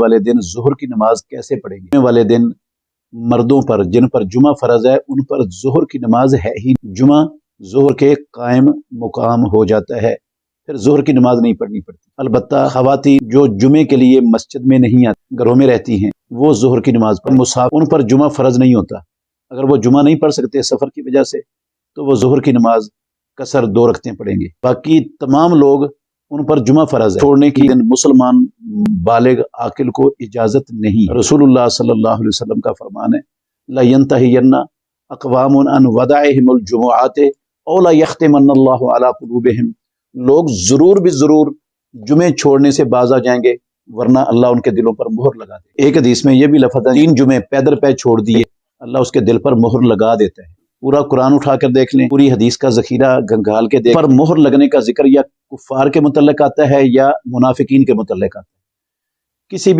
والے دن ظہر کی نماز کیسے پڑھیں گے؟ جمعے والے دن مردوں پر جن پر جمعہ فرض ہے ان پر ظہر کی نماز ہے ہی، جمعہ ظہر کے قائم مقام ہو جاتا ہے، پھر ظہر کی نماز نہیں پڑھنی پڑتی۔ البتہ خواتین جو جمعے کے لیے مسجد میں نہیں آتی، گھروں میں رہتی ہیں، وہ ظہر کی نماز پر مسافر ان پر جمعہ فرض نہیں ہوتا، اگر وہ جمعہ نہیں پڑھ سکتے سفر کی وجہ سے تو وہ ظہر کی نماز قصر 2 رکعتیں پڑھیں گے۔ باقی تمام لوگ ان پر جمعہ فرض ہے، چھوڑنے کی دن مسلمان بالغ عاقل کو اجازت نہیں۔ رسول اللہ صلی اللہ علیہ وسلم کا فرمان ہے لا ينتهين اقوام عن وداعهم الجمعات او لا يختمن اللہ علی قلوبهم، لوگ ضرور بھی ضرور جمعے چھوڑنے سے باز آ جائیں گے ورنہ اللہ ان کے دلوں پر مہر لگا دے۔ ایک حدیث میں یہ بھی لفظ ہے 3 جمعے پیدل پہ چھوڑ دیے اللہ اس کے دل پر مہر لگا دیتا ہے۔ پورا قرآن اٹھا کر دیکھ لیں، پوری حدیث کا ذخیرہ گنگال کے دیکھ، پر مہر لگنے کا ذکر یا کفار کے متعلق آتا ہے یا منافقین کے متعلق آتا ہے، کسی بھی